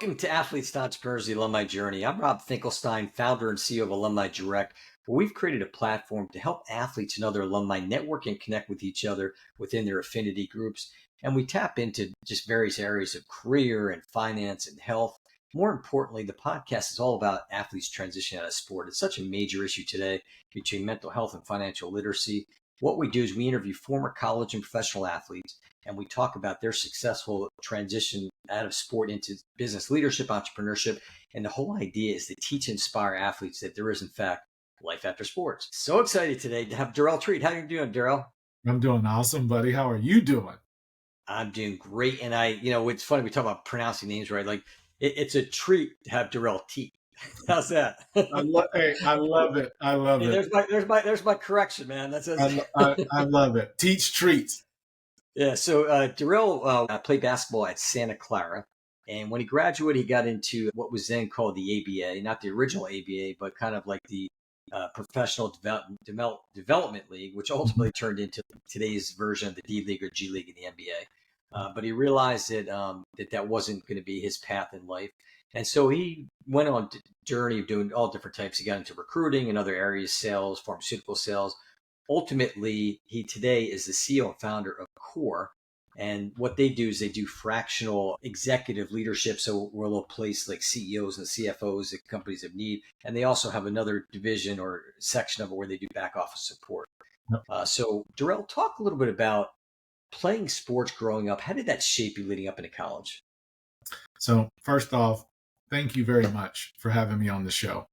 Welcome to Athletes to Entrepreneurs, the Alumni Journey. I'm Rob Finkelstein, founder and CEO of Alumni Direct, where we've created a platform to help athletes and other alumni network and connect with each other within their affinity groups. And we tap into just various areas of career and finance and health. More importantly, the podcast is all about athletes transitioning out of sport. It's such a major issue today between mental health and financial literacy. What we do is we interview former college and professional athletes, and we talk about their successful transition out of sport into business leadership, entrepreneurship. And the whole idea is to teach and inspire athletes that there is, in fact, life after sports. So excited today to have Darrell Teat. How are you doing, Darrell? I'm doing awesome, buddy. How are you doing? I'm doing great. And it's funny, we talk about pronouncing names right. Like it's a treat to have Darrell Teat. How's that? I love it. I love it. There's my correction, man. That's I love it. Teach treats. Yeah. So Darrell played basketball at Santa Clara, and when he graduated, he got into what was then called the ABA, not the original ABA, but kind of like the Professional Development League, which ultimately turned into today's version of the D League or G League in the NBA. But he realized that that wasn't going to be his path in life. And so he went on a journey of doing all different types. He got into recruiting and other areas, sales, pharmaceutical sales. Ultimately, he today is the CEO and founder of CxORE. And what they do is they do fractional executive leadership. So we're a little place like CEOs and CFOs that companies have need. And they also have another division or section of it where they do back office support. Yep. So Darrell, talk a little bit about playing sports growing up. How did that shape you leading up into college? So first off, thank you very much for having me on the show.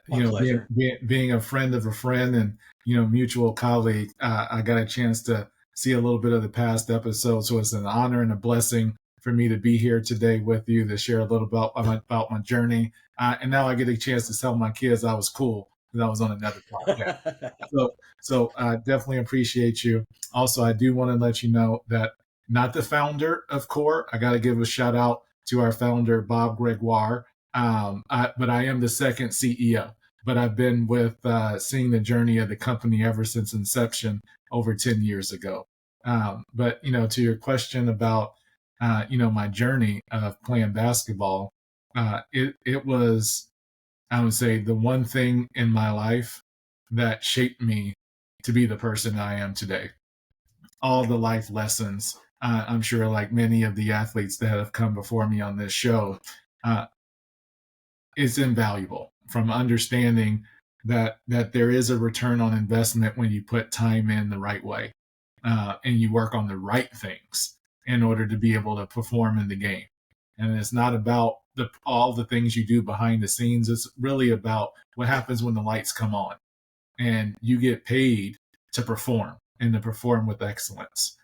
Pleasure. Being a friend of a friend and, mutual colleague, I got a chance to see a little bit of the past episodes. So it's an honor and a blessing for me to be here today with you to share a little about my journey. And now I get a chance to tell my kids I was cool because I was on another podcast. So I definitely appreciate you. Also, I do want to let you know that not the founder of CxORE. I got to give a shout out to our founder, Bob Gregoire. But I am the second CEO. But I've been with seeing the journey of the company ever since inception over 10 years ago. But to your question about, my journey of playing basketball, it was, I would say, the one thing in my life that shaped me to be the person I am today. All the life lessons, I'm sure like many of the athletes that have come before me on this show, it's invaluable from understanding that there is a return on investment when you put time in the right way and you work on the right things in order to be able to perform in the game. And it's not about all the things you do behind the scenes. It's really about what happens when the lights come on and you get paid to perform and to perform with excellence.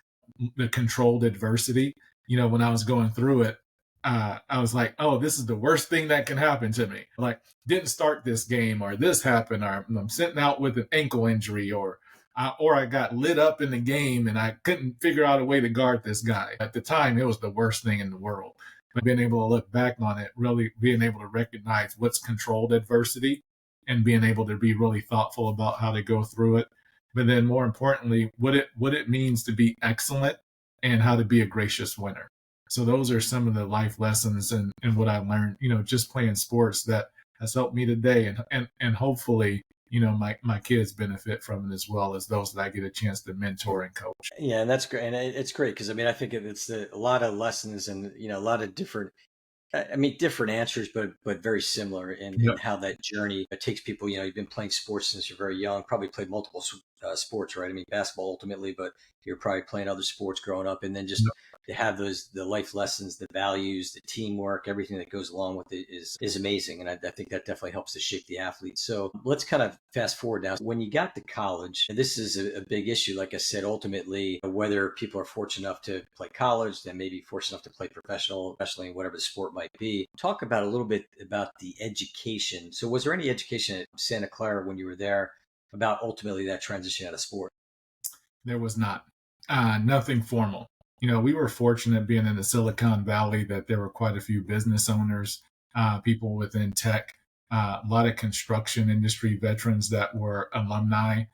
The controlled adversity, when I was going through it, I was like, oh, this is the worst thing that can happen to me. Like, didn't start this game, or this happened, or I'm sitting out with an ankle injury, or I got lit up in the game and I couldn't figure out a way to guard this guy. At the time, it was the worst thing in the world. But being able to look back on it, really being able to recognize what's controlled adversity and being able to be really thoughtful about how to go through it. But then more importantly, what it means to be excellent and how to be a gracious winner. So those are some of the life lessons and what I learned, just playing sports that has helped me today. And hopefully, my kids benefit from it as well as those that I get a chance to mentor and coach. Yeah, and that's great. And it's great because, I think it's a lot of lessons and, a lot of different answers, but very similar in how that journey takes people. You've been playing sports since you're very young, probably played multiple sports, right? Basketball ultimately, but you're probably playing other sports growing up, and then just to have the life lessons, the values, the teamwork, everything that goes along with it is amazing. And I think that definitely helps to shape the athlete. So let's kind of fast forward now. When you got to college, and this is a big issue, like I said, ultimately, whether people are fortunate enough to play college, then maybe fortunate enough to play professionally in whatever the sport might be. Talk about a little bit about the education. So was there any education at Santa Clara when you were there about ultimately that transition out of sport? There was not. Nothing formal. We were fortunate being in the Silicon Valley that there were quite a few business owners, people within tech, a lot of construction industry veterans that were alumni.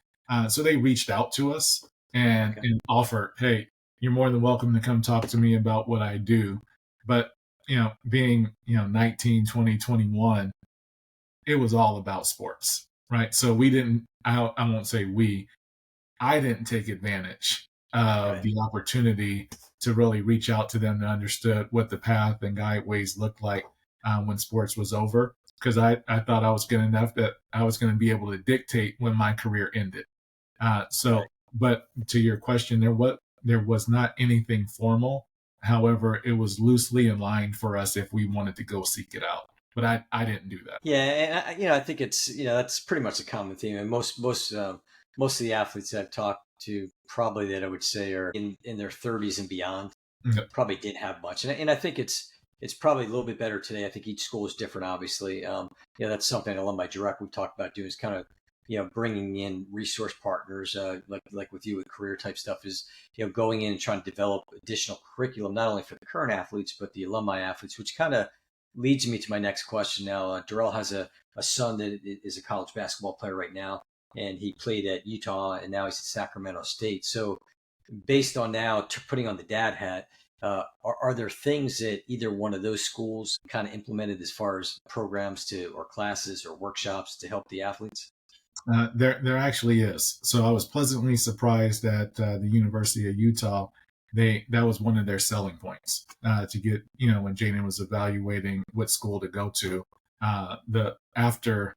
So they reached out to us and offered, hey, you're more than welcome to come talk to me about what I do. But being 19, 20, 21, it was all about sports, right? So we didn't. I won't say we. I didn't take advantage of Right. the opportunity to really reach out to them to understand what the path and guideways looked like when sports was over. Because I thought I was good enough that I was going to be able to dictate when my career ended. Right. But to your question, there was not anything formal. However, it was loosely aligned for us if we wanted to go seek it out. But I didn't do that. Yeah, and I think it's that's pretty much a common theme, and most of the athletes I've talked to, probably that I would say are in their 30s and beyond, Yep. probably didn't have much, and I think it's probably a little bit better today. I think each school is different, obviously. That's something Alumni Direct we've talked about doing, is kind of bringing in resource partners, like with you with career type stuff, is going in and trying to develop additional curriculum, not only for the current athletes but the alumni athletes, which kind of leads me to my next question. Now, Darrell has a son that is a college basketball player right now, and he played at Utah, and now he's at Sacramento State. So, based on now putting on the dad hat, are there things that either one of those schools kind of implemented as far as programs to or classes or workshops to help the athletes? There actually is. So I was pleasantly surprised at the University of Utah. That was one of their selling points to get, when Jaden was evaluating what school to go to. The after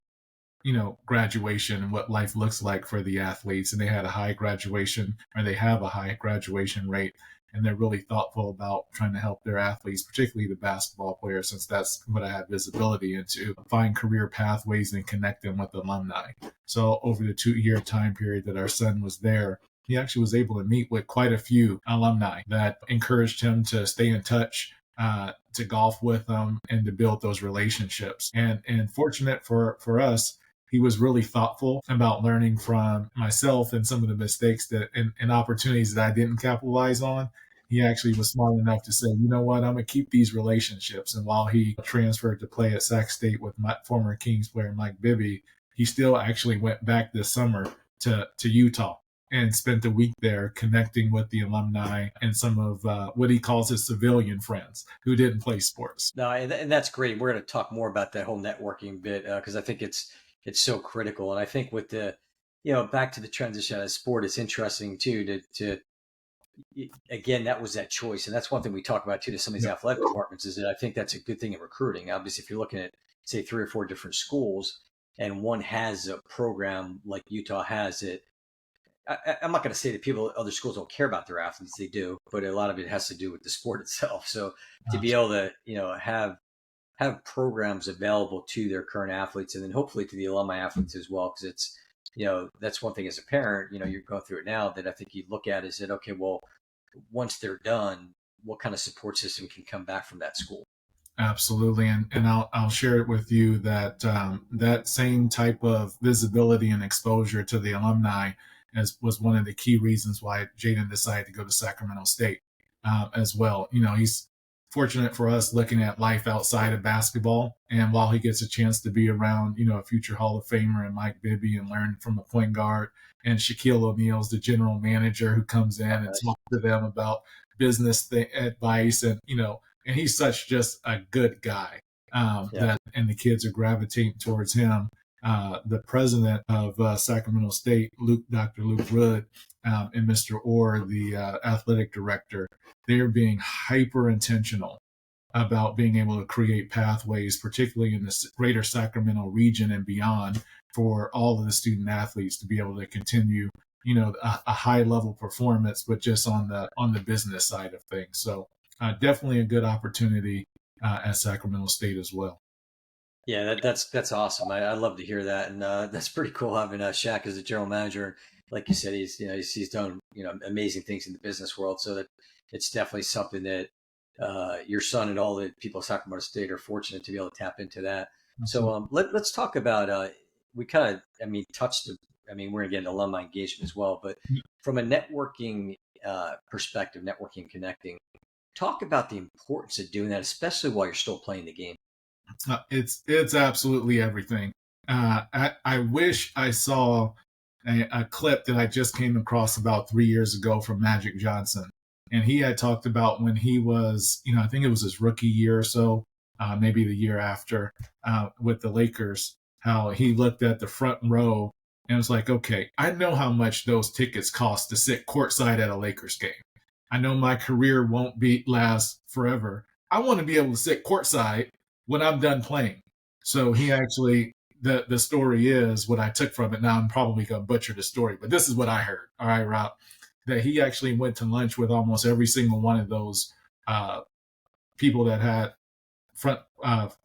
graduation and what life looks like for the athletes, and they had a high graduation, or they have a high graduation rate, and they're really thoughtful about trying to help their athletes, particularly the basketball players, since that's what I have visibility into, find career pathways and connect them with alumni. So over the 2-year time period that our son was there, he actually was able to meet with quite a few alumni that encouraged him to stay in touch, to golf with them, and to build those relationships. And fortunate for us, he was really thoughtful about learning from myself and some of the mistakes and opportunities that I didn't capitalize on. He actually was smart enough to say, you know what, I'm going to keep these relationships. And while he transferred to play at Sac State with my former Kings player Mike Bibby, he still actually went back this summer to Utah and spent a week there connecting with the alumni and some of what he calls his civilian friends who didn't play sports. No, and that's great. We're going to talk more about that whole networking bit, because I think it's so critical. And I think with the back to the transition out of sport, it's interesting too to again, that was that choice, and that's one thing we talk about too to some of these Yeah. athletic departments, is that I think that's a good thing in recruiting. Obviously, if you're looking at say 3 or 4 different schools, and one has a program like Utah has it, I'm not going to say that people at other schools don't care about their athletes. They do, but a lot of it has to do with the sport itself. So to be able to have programs available to their current athletes, and then hopefully to the alumni athletes as well, because it's that's one thing as a parent, you're going through it now, that I think you look at is that, okay, well, once they're done, what kind of support system can come back from that school? Absolutely, and I'll share it with you that that same type of visibility and exposure to the alumni was one of the key reasons why Jaden decided to go to Sacramento State as well. He's fortunate for us looking at life outside of basketball, and while he gets a chance to be around a future Hall of Famer and Mike Bibby and learn from a point guard, and Shaquille O'Neal's the general manager who comes in and Nice. talks to them about business advice, and he's such just a good guy Yeah. that, and the kids are gravitating towards him. The president of Sacramento State, Dr. Luke Rudd, and Mr. Orr, the athletic director, they are being hyper intentional about being able to create pathways, particularly in the greater Sacramento region and beyond, for all of the student athletes to be able to continue, a high level performance, but just on the business side of things. So definitely a good opportunity at Sacramento State as well. Yeah, that's awesome. I love to hear that, and that's pretty cool having Shaq as the general manager. Like you said, he's done amazing things in the business world. So that it's definitely something that your son and all the people of Sacramento State are fortunate to be able to tap into that. So Absolutely. let's talk about we kind of touched. We're gonna get into alumni engagement as well, but from a networking perspective, networking, connecting, talk about the importance of doing that, especially while you're still playing the game. It's absolutely everything. I wish I saw a clip that I just came across about 3 years ago from Magic Johnson, And he had talked about when he was, I think it was his rookie year or so, maybe the year after, with the Lakers, how he looked at the front row and was like, okay, I know how much those tickets cost to sit courtside at a Lakers game. I know my career won't last forever. I want to be able to sit courtside when I'm done playing. So he actually, the story is what I took from it. Now I'm probably going to butcher the story, but this is what I heard. All right, Rob, that he actually went to lunch with almost every single one of those people that had front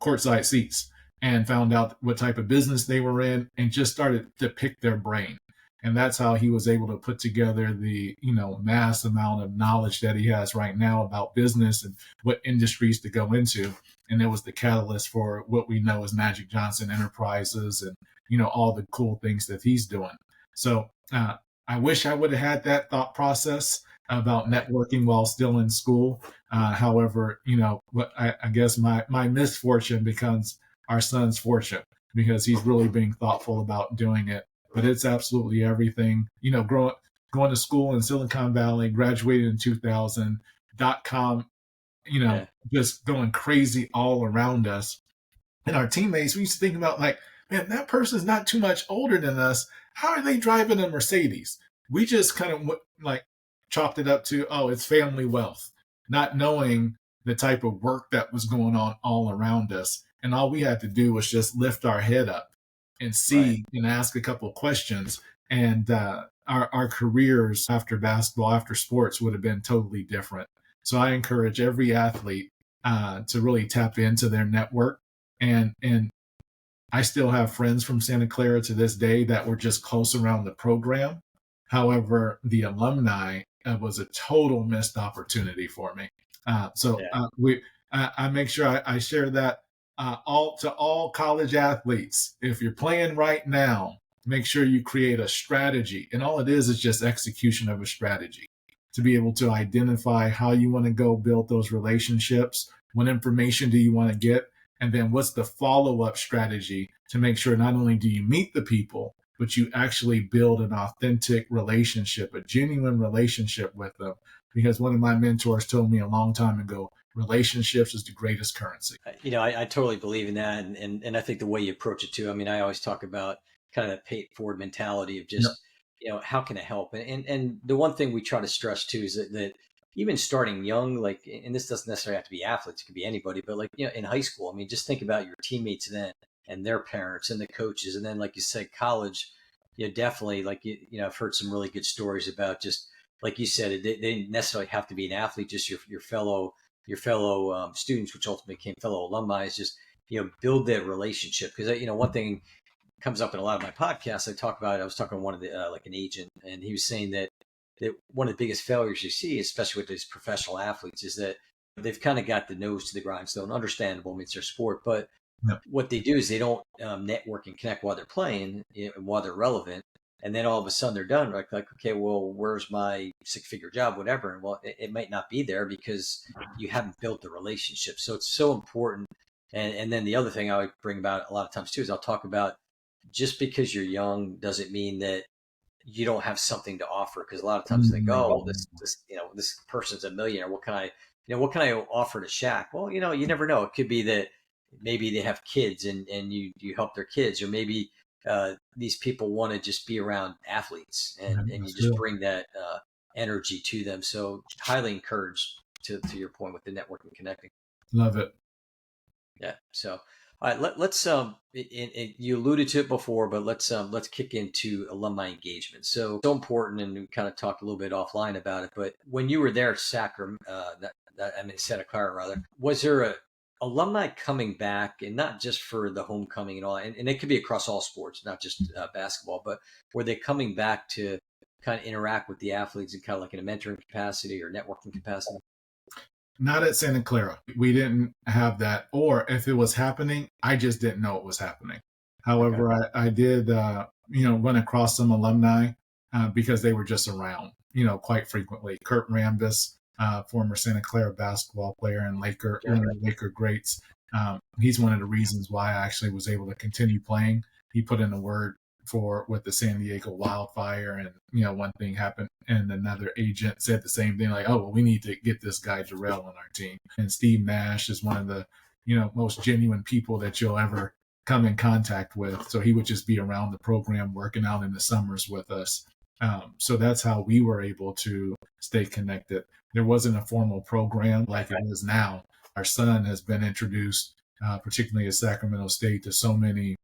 courtside seats, and found out what type of business they were in and just started to pick their brain. And that's how he was able to put together the, mass amount of knowledge that he has right now about business and what industries to go into. And it was the catalyst for what we know as Magic Johnson Enterprises and, all the cool things that he's doing. So I wish I would have had that thought process about networking while still in school. However, I guess my misfortune becomes our son's fortune, because he's really being thoughtful about doing it. But it's absolutely everything. Going to school in Silicon Valley, graduated in 2000, .com, just going crazy all around us. And our teammates, we used to think about like, man, that person's not too much older than us. How are they driving a Mercedes? We just kind of like chopped it up to, oh, it's family wealth, not knowing the type of work that was going on all around us. And all we had to do was just lift our head up and see and ask a couple of questions. And our careers after basketball, after sports, would have been totally different. So I encourage every athlete to really tap into their network. And I still have friends from Santa Clara to this day that were just close around the program. However, the alumni was a total missed opportunity for me. I make sure I share that all college athletes. If you're playing right now, make sure you create a strategy. And all it is just execution of a strategy to be able to identify how you want to go build those relationships. What information do you want to get? And then what's the follow-up strategy to make sure not only do you meet the people, but you actually build an authentic relationship, a genuine relationship with them. Because one of my mentors told me a long time ago, relationships is the greatest currency. I totally believe in that. And I think the way you approach it too, I mean, I always talk about kind of that pay it forward mentality of just, how can I help? And the one thing we try to stress too is that even starting young, like, and this doesn't necessarily have to be athletes, it could be anybody, but like, in high school, I mean, just think about your teammates then and their parents and the coaches. And then, like you said, college, definitely, like, I've heard some really good stories about just, like you said, they didn't necessarily have to be an athlete, just your fellow students, which ultimately became fellow alumni, is just, build that relationship. Because, one thing comes up in a lot of my podcasts, I was talking to one of the, like an agent, and he was saying that one of the biggest failures you see, especially with these professional athletes, is that they've kind of got the nose to the grindstone. Understandable, I mean, it's their sport, but what they do is they don't network and connect while they're playing, while they're relevant. And then all of a sudden they're done. Like, okay, well, where's my 6-figure job, whatever? And well, it might not be there because you haven't built the relationship. So it's so important. And then the other thing I would bring about a lot of times too is I'll talk about, just because you're young doesn't mean that you don't have something to offer. Because a lot of times they go, well, this person's a millionaire. What can I offer to Shaq? Well, you never know. It could be that maybe they have kids and you help their kids, or maybe these people want to just be around athletes and you just bring that energy to them. So highly encouraged to your point with the networking connecting. Love it. Yeah. So, all right, let's you alluded to it before, but let's kick into alumni engagement. So important, and we kind of talked a little bit offline about it. But when you were there at Sacramento, Santa Clara rather, was there a alumni coming back, and not just for the homecoming and all, and it could be across all sports, not just basketball, but were they coming back to kind of interact with the athletes in kind of like in a mentoring capacity or networking capacity? Not at Santa Clara. We didn't have that. Or if it was happening, I just didn't know it was happening. However, okay. I did, run across some alumni because they were just around, quite frequently. Kurt Rambis, former Santa Clara basketball player and one of the Laker greats. He's one of the reasons why I actually was able to continue playing. He put in the work for with the San Diego wildfire, and one thing happened, and another agent said the same thing, like, oh, well, we need to get this guy Darrell on our team. And Steve Nash is one of the most genuine people that you'll ever come in contact with. So he would just be around the program, working out in the summers with us. So that's how we were able to stay connected. There wasn't a formal program like it is now. Our son has been introduced, particularly at Sacramento State, to so many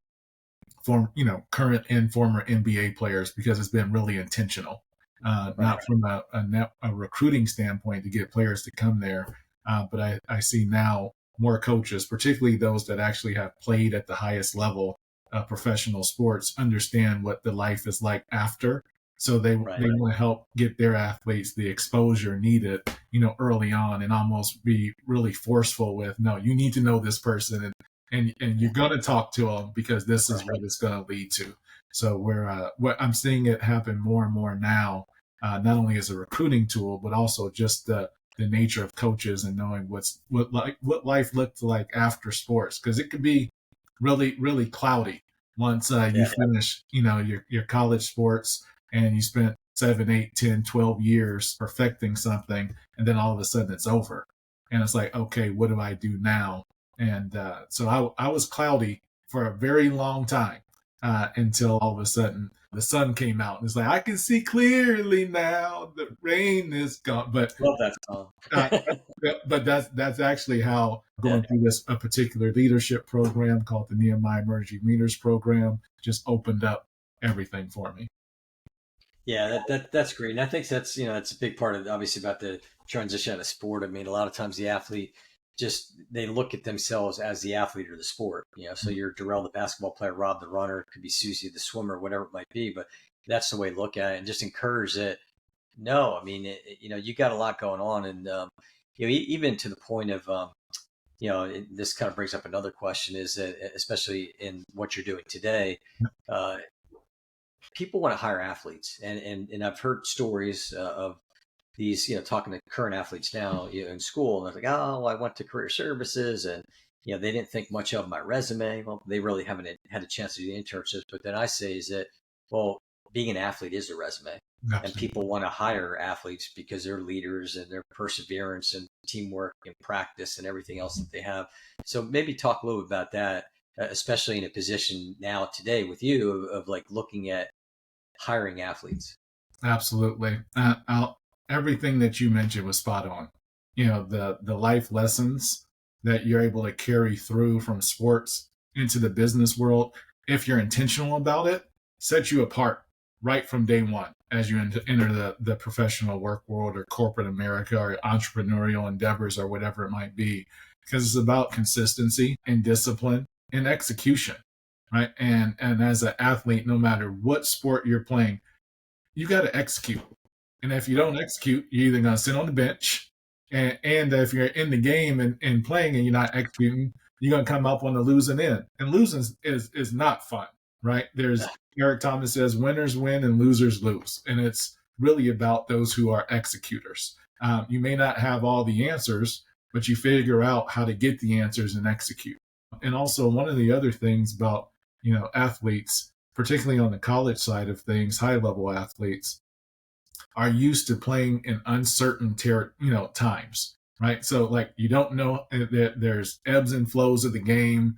current and former NBA players, because it's been really intentional, not from a recruiting standpoint to get players to come there, but I see now more coaches, particularly those that actually have played at the highest level of professional sports, understand what the life is like after. So they want to help get their athletes the exposure needed, early on, and almost be really forceful with, no, you need to know this person, and you're going to talk to them, because this is what it's going to lead to. So I'm seeing it happen more and more now, not only as a recruiting tool, but also just the nature of coaches and knowing what life looks like after sports, because it could be really, really cloudy once you finish, your college sports, and you spent 7, 8, 10, 12 years perfecting something, and then all of a sudden it's over. And it's like, okay, what do I do now? And so I was cloudy for a very long time, until all of a sudden the sun came out, and it's like, I can see clearly now, the rain is gone. But love that song. But that's actually how going through a particular leadership program called the Nehemiah Emerging Leaders Program just opened up everything for me. Yeah, that's great. And I think that's a big part of, obviously, about the transition out of sport. I mean, a lot of times the athlete they look at themselves as the athlete or the sport. So you're Darrell, the basketball player, Rob, the runner, it could be Susie, the swimmer, whatever it might be. But that's the way to look at it, and just encourage it. No, I mean, you got a lot going on, and even to the point of, this kind of brings up another question, is that especially in what you're doing today, people want to hire athletes, and I've heard stories of these, talking to current athletes now, in school, and they're like, oh, I went to career services, and they didn't think much of my resume. Well, they really haven't had a chance to do the internships. But then I say is that, well, being an athlete is a resume. Absolutely. And people want to hire athletes because they're leaders, and their perseverance and teamwork and practice and everything else that they have. So maybe talk a little bit about that, especially in a position now today with you of like looking at hiring athletes. Absolutely. Everything that you mentioned was spot on. The life lessons that you're able to carry through from sports into the business world, if you're intentional about it, sets you apart right from day one as you enter the professional work world, or corporate America, or entrepreneurial endeavors, or whatever it might be, because it's about consistency and discipline and execution, right? And as an athlete, no matter what sport you're playing, you got to execute. And if you don't execute, you're either going to sit on the bench, and if you're in the game and playing and you're not executing, you're going to come up on the losing end. And losing is not fun, right? There's Eric Thomas says, winners win and losers lose. And it's really about those who are executors. You may not have all the answers, but you figure out how to get the answers and execute. And also, one of the other things about, athletes, particularly on the college side of things, high-level athletes, are used to playing in uncertain times, right? So like, you don't know, there's ebbs and flows of the game.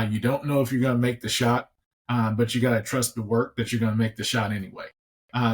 You don't know if you're going to make the shot, but you got to trust the work that you're going to make the shot anyway.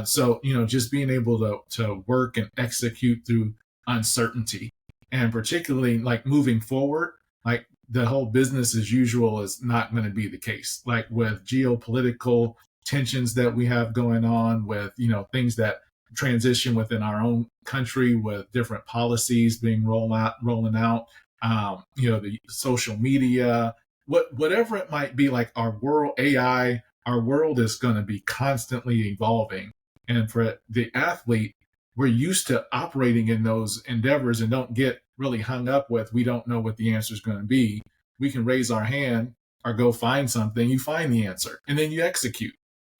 So, just being able to work and execute through uncertainty, and particularly like moving forward, like the whole business as usual is not going to be the case. Like with geopolitical tensions that we have going on, with, things that transition within our own country, with different policies being rolling out, the social media, whatever it might be, like our world, AI, our world is going to be constantly evolving. And for the athlete, we're used to operating in those endeavors and don't get really hung up with, we don't know what the answer is going to be. We can raise our hand or go find something, you find the answer, and then you execute.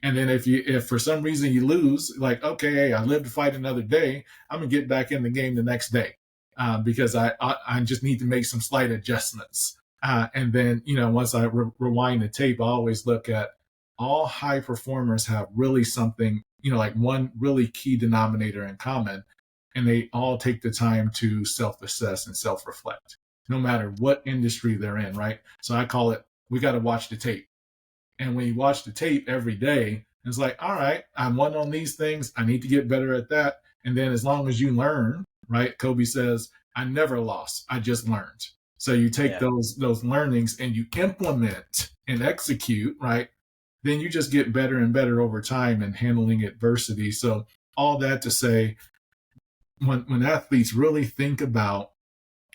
And then if for some reason you lose, like, okay, hey, I live to fight another day, I'm going to get back in the game the next day, because I just need to make some slight adjustments. And then, once I rewind the tape, I always look at all high performers have really something, like one really key denominator in common, and they all take the time to self-assess and self-reflect, no matter what industry they're in, right? So I call it, we got to watch the tape. And when you watch the tape every day, it's like, all right, I won on these things. I need to get better at that. And then as long as you learn, right? Kobe says, I never lost. I just learned. So you take those learnings and you implement and execute, right? Then you just get better and better over time in handling adversity. So all that to say, when athletes really think about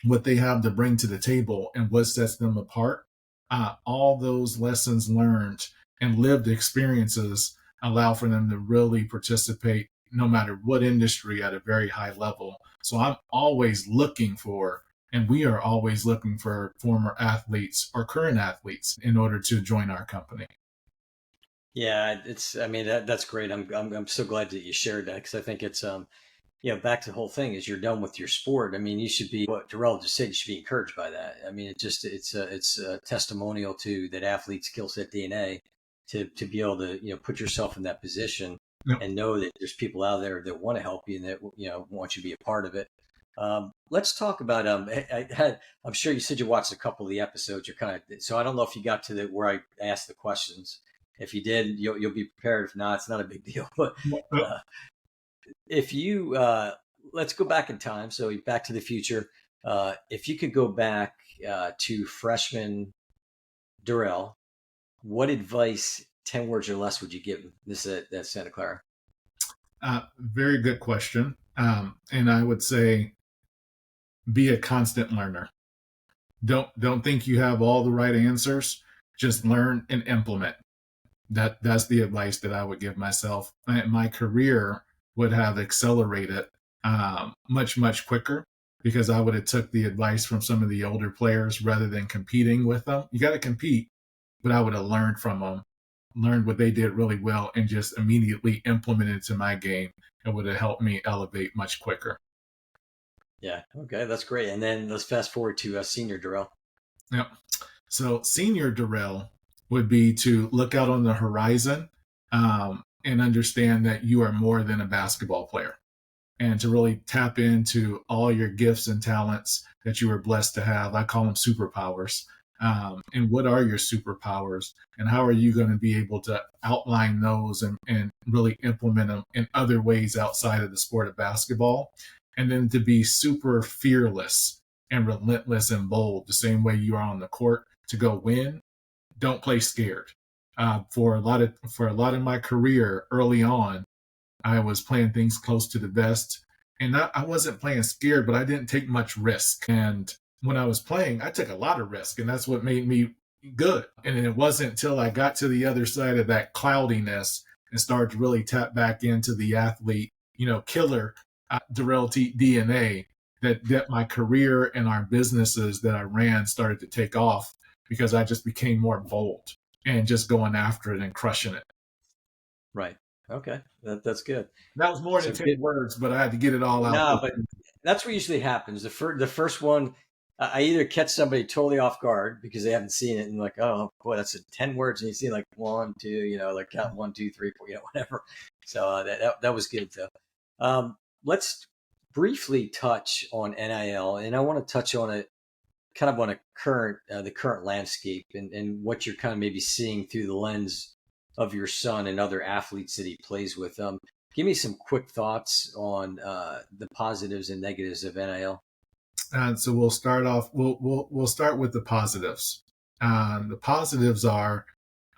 what they have to bring to the table and what sets them apart, all those lessons learned and lived experiences allow for them to really participate no matter what industry at a very high level. So I'm always looking for, and we are always looking for former athletes or current athletes in order to join our company. Yeah, I mean, that's great. I'm so glad that you shared that, because I think it's, back to the whole thing is you're done with your sport. I mean, you should be, what Darrell just said, you should be encouraged by that. I mean, it's a testimonial to that athlete skill set DNA to be able to, put yourself in that position Yep. and know that there's people out there that want to help you and that, want you to be a part of it. Let's talk about, I'm sure you said you watched a couple of the episodes. You're kind of, so I don't know if you got to where I asked the questions. If you did, you'll be prepared. If not, it's not a big deal. But if you let's go back in time, so Back to the Future. If you could go back to freshman Darrell, what advice, 10 words or less, would you give him? This is at Santa Clara. Very good question. And I would say be a constant learner. Don't think you have all the right answers. Just learn and implement. That's the advice that I would give myself. My career would have accelerated much quicker because I would have took the advice from some of the older players rather than competing with them. You got to compete, but I would have learned from them, learned what they did really well, and just immediately implemented it to my game. It would have helped me elevate much quicker. Yeah. Okay, that's great. And then let's fast forward to senior Darrell. Yep. So senior Darrell would be to look out on the horizon and understand that you are more than a basketball player, and to really tap into all your gifts and talents that you were blessed to have. I call them superpowers. And what are your superpowers, and how are you going to be able to outline those and really implement them in other ways outside of the sport of basketball? And then to be super fearless and relentless and bold, the same way you are on the court to go win. Don't play scared. For a lot of my career early on, I was playing things close to the vest, and I wasn't playing scared, but I didn't take much risk. And when I was playing, I took a lot of risk, and that's what made me good. And it wasn't until I got to the other side of that cloudiness and started to really tap back into the athlete, killer Darrell Teat DNA, that my career and our businesses that I ran started to take off, because I just became more bold and just going after it and crushing it. Right. Okay. That's good. That was more than 10 words, but I had to get it all out. No, but that's what usually happens. The first one, I either catch somebody totally off guard because they haven't seen it and like, oh boy, that's 10 words, and you see like 1, 2, like count 1, 2, 3, 4, whatever. So that was good though. Let's briefly touch on NIL, and I want to touch on it kind of on a the current landscape and what you're kind of maybe seeing through the lens of your son and other athletes that he plays with. Give me some quick thoughts on the positives and negatives of NIL. So we'll start off. We'll start with the positives. The positives are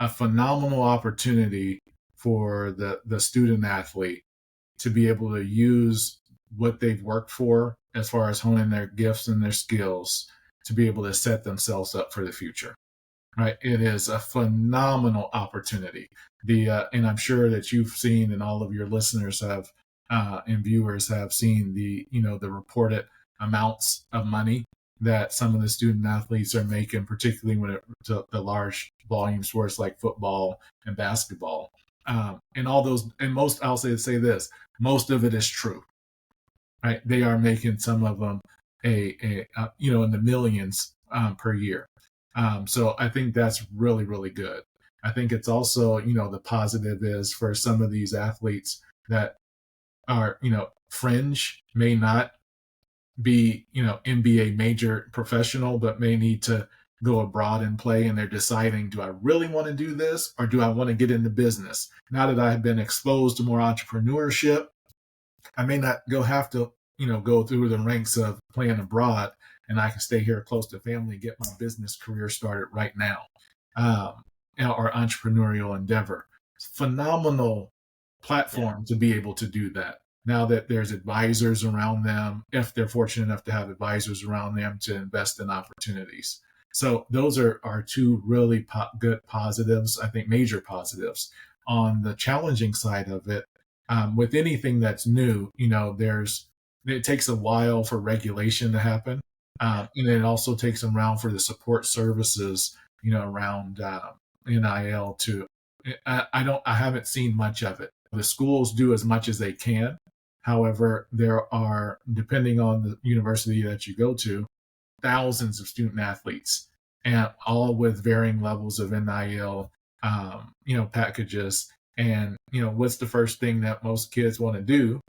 a phenomenal opportunity for the student athlete to be able to use what they've worked for as far as honing their gifts and their skills to be able to set themselves up for the future. Right. It is a phenomenal opportunity. And I'm sure that you've seen, and all of your listeners have and viewers have seen the reported amounts of money that some of the student athletes are making, particularly when it to the large volume sports like football and basketball. And all those, and most, I'll say this, most of it is true. Right. They are making, some of them in the millions per year. So I think that's really, really good. I think it's also, the positive is for some of these athletes that are, fringe, may not be, NBA major professional, but may need to go abroad and play. And they're deciding, do I really want to do this or do I want to get into business? Now that I've been exposed to more entrepreneurship, I may not have to, go through the ranks of playing abroad, and I can stay here close to family, get my business career started right now, um, or entrepreneurial endeavor. Phenomenal Yeah. platform to be able to do that. Now that there's advisors around them, if they're fortunate enough to have advisors around them to invest in opportunities. So those are two really good positives, I think major positives. On the challenging side of it, with anything that's new, it takes a while for regulation to happen, Yeah. and it also takes a while for the support services, around NIL to. I haven't seen much of it. The schools do as much as they can. However, there are, depending on the university that you go to, thousands of student athletes, and all with varying levels of NIL, packages. And what's the first thing that most kids want to do?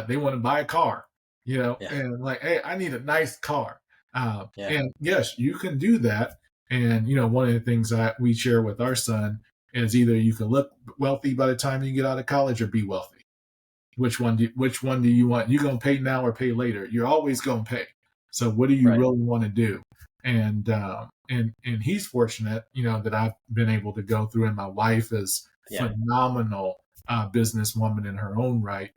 They want to buy a car, Yeah. and like, hey, I need a nice car. Yeah. And yes, you can do that. And one of the things that we share with our son is either you can look wealthy by the time you get out of college or be wealthy. Which one do you want? You're gonna pay now or pay later. You're always gonna pay. So what do you Right. really want to do? And he's fortunate, that I've been able to go through, and my wife is Yeah. phenomenal businesswoman in her own right.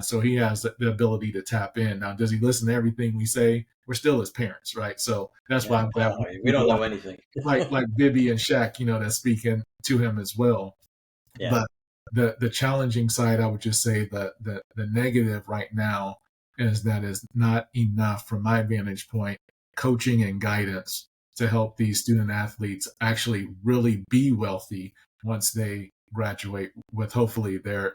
So he has the ability to tap in. Now, does he listen to everything we say? We're still his parents, right? So that's why Yeah. I'm glad Well, we people don't know anything. like Bibby and Shaq, that's speaking to him as well. Yeah. But the challenging side, I would just say that the negative right now is that is not enough from my vantage point, coaching and guidance to help these student athletes actually really be wealthy once they graduate with hopefully their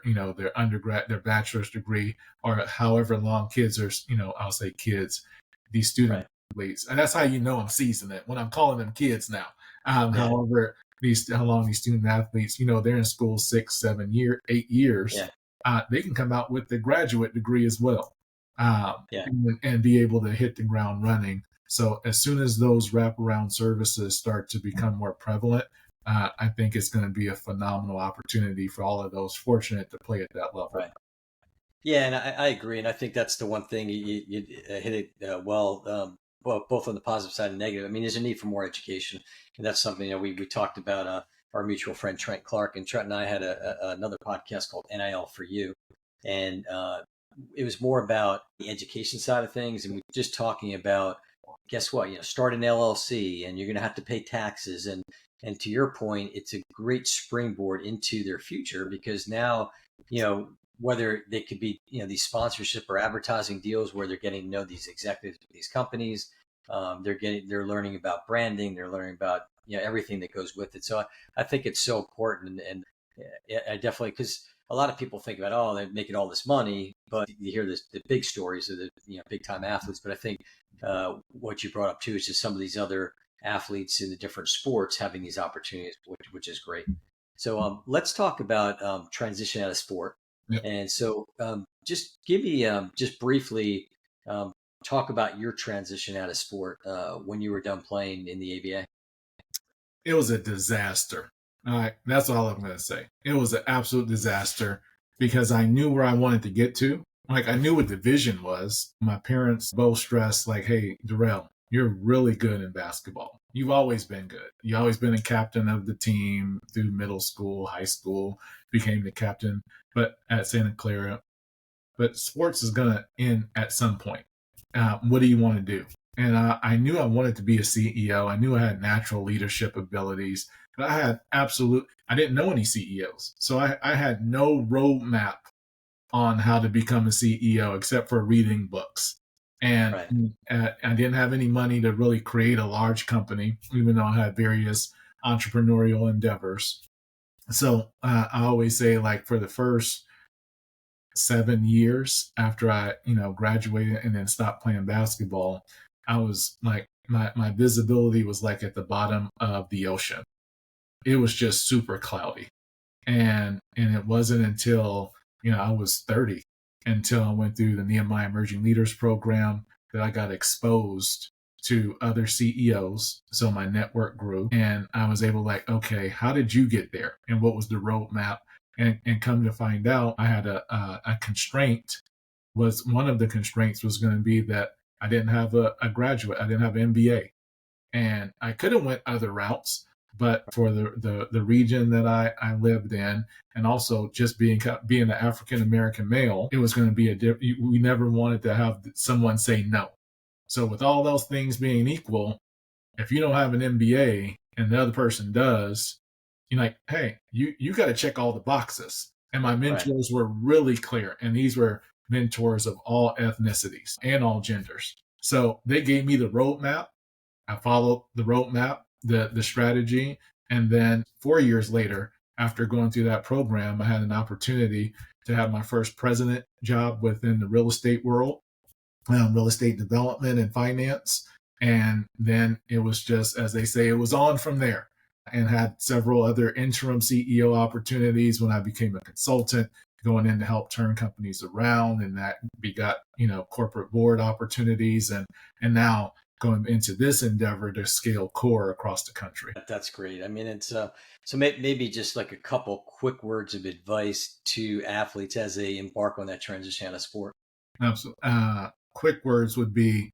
undergrad, their bachelor's degree, or however long kids are, I'll say kids, these student Right. athletes. And that's how I'm seasoning it when I'm calling them kids now. Yeah. However, how long these student athletes, they're in school 6, 7 year, 8 years, Yeah. they can come out with the graduate degree as well, Yeah. and be able to hit the ground running. So as soon as those wraparound services start to become more prevalent, I think it's going to be a phenomenal opportunity for all of those fortunate to play at that level. Right. Yeah, and I agree, and I think that's the one thing you hit it well. Well, both on the positive side and negative. I mean, there's a need for more education, and that's something we talked about. Our mutual friend Trent Clark, and Trent and I had another podcast called NIL for You, and it was more about the education side of things, and we were just talking about, guess what? Start an LLC, and you're going to have to pay taxes, and to your point, it's a great springboard into their future because now, you know, whether they could be, these sponsorship or advertising deals where they're getting to know these executives of these companies. They're learning about branding. They're learning about, everything that goes with it. So I think it's so important. And I definitely, because a lot of people think about, oh, they're making all this money, but you hear the big stories of the, big time athletes. But I think what you brought up too is just some of these other athletes in the different sports having these opportunities, which is great. So let's talk about transition out of sport. Yep. And so just give me just briefly um, talk about your transition out of sport when you were done playing in the ABA. It was a disaster. All right, that's all I'm going to say. It was an absolute disaster because I knew where I wanted to get to. Like, I knew what the vision was. My parents both stressed, like, hey, Darrell, you're really good in basketball. You've always been good. You've always been a captain of the team through middle school, high school, became the captain, but at Santa Clara. But sports is going to end at some point. What do you want to do? And I knew I wanted to be a CEO. I knew I had natural leadership abilities, but I didn't know any CEOs. So I had no roadmap on how to become a CEO except for reading books. And Right. I didn't have any money to really create a large company, even though I had various entrepreneurial endeavors. So I always say, like, for the first 7 years after I, graduated and then stopped playing basketball, I was like, my visibility was like at the bottom of the ocean. it was just super cloudy. And it wasn't until, I was 30, until I went through the Nehemiah Emerging Leaders program, that I got exposed to other CEOs. So my network grew, and I was able, like, okay, how did you get there? And what was the roadmap? And come to find out, I had a constraint. Was one of the constraints was going to be that I didn't have a graduate, I didn't have an MBA, and I could have went other routes, but for the region that I lived in, and also just being an African American male, it was going to be we never wanted to have someone say no. So with all those things being equal, if you don't have an MBA and the other person does, you're like, hey, you got to check all the boxes. And my Right. mentors were really clear, and these were mentors of all ethnicities and all genders. So they gave me the roadmap. I followed the roadmap, the strategy, and then 4 years later, after going through that program, I had an opportunity to have my first president job within the real estate world, real estate development and finance. And then it was just, as they say, it was on from there. And had several other interim CEO opportunities when I became a consultant, going in to help turn companies around, and that begot, corporate board opportunities, and now going into this endeavor to scale CxORE across the country. That's great. I mean, it's so maybe just like a couple quick words of advice to athletes as they embark on that transition out of sport. Absolutely. Quick words would be: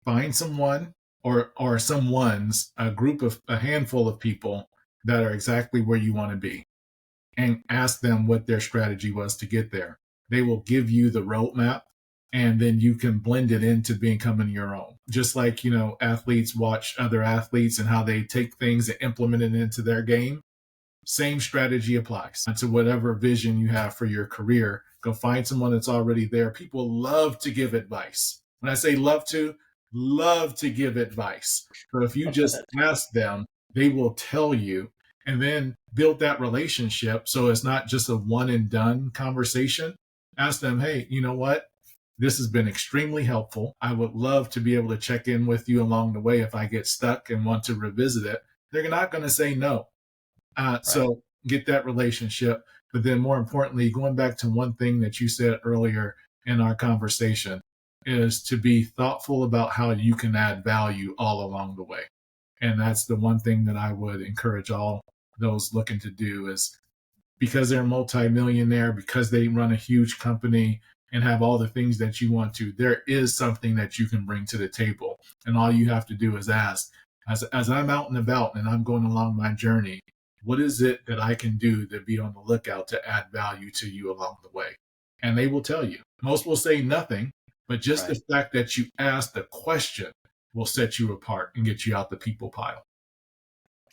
find someone or someone's a handful of people that are exactly where you want to be, and ask them what their strategy was to get there. They will give you the roadmap, and then you can blend it into becoming your own. Just like, athletes watch other athletes and how they take things and implement it into their game. Same strategy applies to whatever vision you have for your career. Go find someone that's already there. People love to give advice. When I say love to give advice. So if you just ask them, they will tell you, and then build that relationship. So it's not just a one and done conversation. Ask them, hey, you know what? This has been extremely helpful. I would love to be able to check in with you along the way if I get stuck and want to revisit it. They're not going to say no. Right. So get that relationship. But then more importantly, going back to one thing that you said earlier in our conversation, is to be thoughtful about how you can add value all along the way. And that's the one thing that I would encourage all those looking to do, is because they're a multimillionaire, because they run a huge company and have all the things that you want to, there is something that you can bring to the table. And all you have to do is ask, as I'm out and about and I'm going along my journey, what is it that I can do to be on the lookout to add value to you along the way? And they will tell you. Most will say nothing, but just Right. the fact that you ask the question will set you apart and get you out the people pile.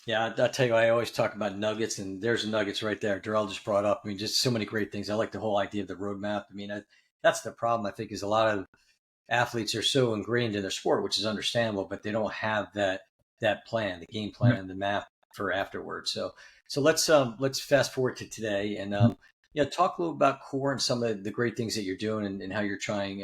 Yeah, I'll tell you, I always talk about nuggets, and there's nuggets right there. Darrell just brought up. I mean, just so many great things. I like the whole idea of the roadmap. I mean, that's the problem. I think is a lot of athletes are so ingrained in their sport, which is understandable, but they don't have that plan, the game plan, the map for afterwards. So let's fast forward to today, and talk a little about CxORE and some of the great things that you're doing, and how you're trying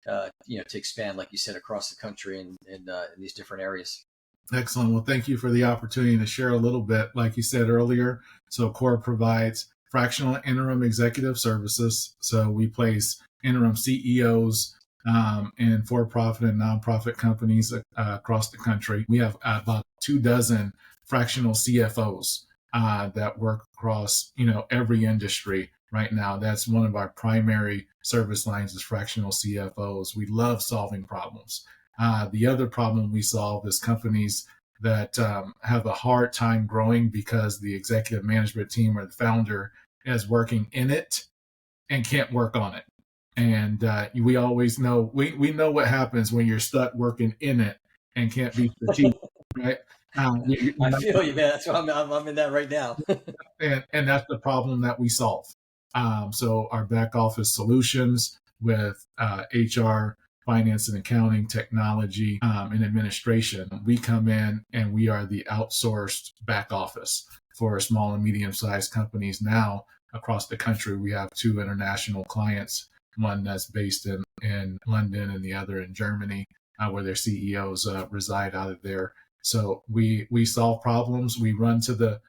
to expand, like you said, across the country and in these different areas. Excellent. Well, thank you for the opportunity to share a little bit. Like you said earlier, so CxORE provides fractional interim executive services. So we place interim CEOs in for-profit and nonprofit companies across the country. We have about 24 fractional CFOs that work across every industry right now. That's one of our primary service lines, is fractional CFOs. We love solving problems. The other problem we solve is companies that have a hard time growing because the executive management team or the founder is working in it and can't work on it. And we always know, we know what happens when you're stuck working in it and can't be strategic, right? I feel you, man. That's why I'm in that right now. And that's the problem that we solve. So our back office solutions with HR, finance and accounting, technology, and administration, we come in and we are the outsourced back office for small and medium-sized companies. Now across the country, we have 2 international clients, one that's based in London and the other in Germany, where their CEOs reside out of there. So we solve problems. We run to the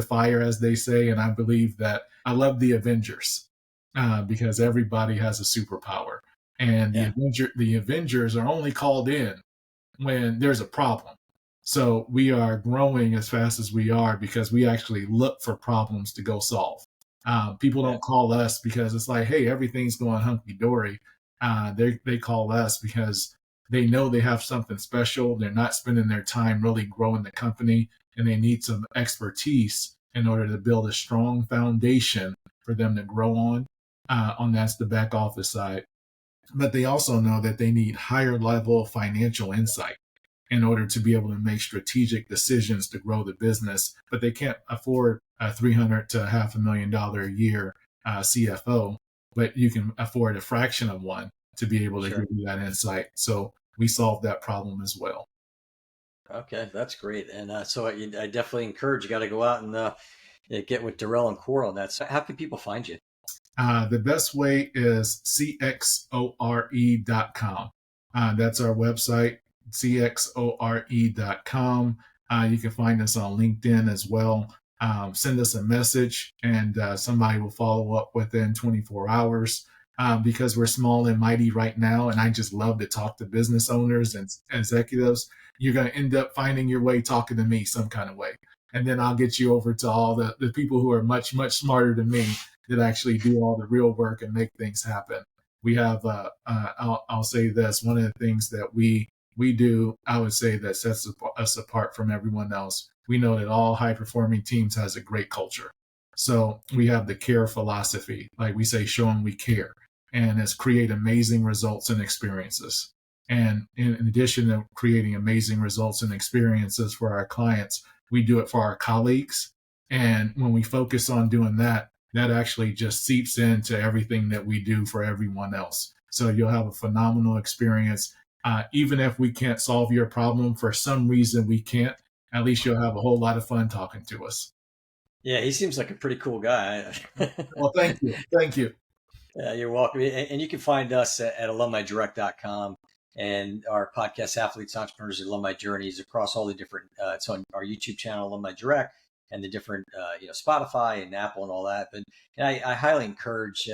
fire, as they say. And I believe that I love the Avengers because everybody has a superpower, and Yeah. the Avengers are only called in when there's a problem. So we are growing as fast as we are because we actually look for problems to go solve. People Yeah. don't call us because it's like, hey, everything's going hunky dory. They call us because they know they have something special. They're not spending their time really growing the company, and they need some expertise in order to build a strong foundation for them to grow on that's the back office side. But they also know that they need higher level financial insight in order to be able to make strategic decisions to grow the business. But they can't afford a 300 to $500,000 a year CFO, but you can afford a fraction of one to be able to Sure. give you that insight. So we solve that problem as well. Okay, that's great. And so I definitely encourage you got to go out and get with Darrell and Core on that. So how can people find you? The best way is CxORE.com. That's our website, CxORE.com. You can find us on LinkedIn as well. Send us a message, and somebody will follow up within 24 hours. Because we're small and mighty right now, and I just love to talk to business owners and executives, you're going to end up finding your way talking to me some kind of way. And then I'll get you over to all the people who are much, much smarter than me that actually do all the real work and make things happen. We have, I'll say this, one of the things that we do, I would say that sets us apart from everyone else. We know that all high performing teams has a great culture. So we have the care philosophy, like we say, show them we care, and it's create amazing results and experiences. And in addition to creating amazing results and experiences for our clients, we do it for our colleagues. And when we focus on doing that, that actually just seeps into everything that we do for everyone else. So you'll have a phenomenal experience. Even if we can't solve your problem for some reason, we can't, at least you'll have a whole lot of fun talking to us. Yeah, he seems like a pretty cool guy. Well, thank you. Thank you. Yeah, you're welcome. And you can find us at alumnidirect.com, and our podcast, Athletes, Entrepreneurs, Alumni Journeys, across all the different, it's on our YouTube channel, Alumni Direct, and the different, Spotify and Apple and all that. But I highly encourage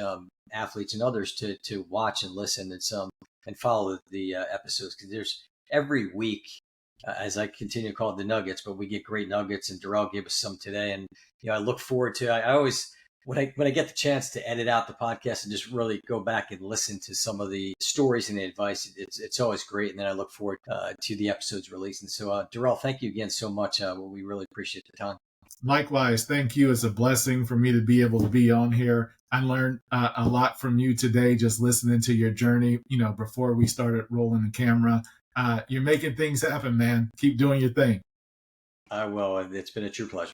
athletes and others to watch and listen and follow the episodes, because there's every week, as I continue to call it, the nuggets, but we get great nuggets, and Darrell gave us some today. And, I look forward to, I always, when I get the chance to edit out the podcast and just really go back and listen to some of the stories and the advice, it's always great. And then I look forward to the episodes releasing. So, Darrell, thank you again so much. We really appreciate the time. Likewise, thank you. It's a blessing for me to be able to be on here. I learned a lot from you today just listening to your journey, before we started rolling the camera. You're making things happen, man. Keep doing your thing. I will. It's been a true pleasure.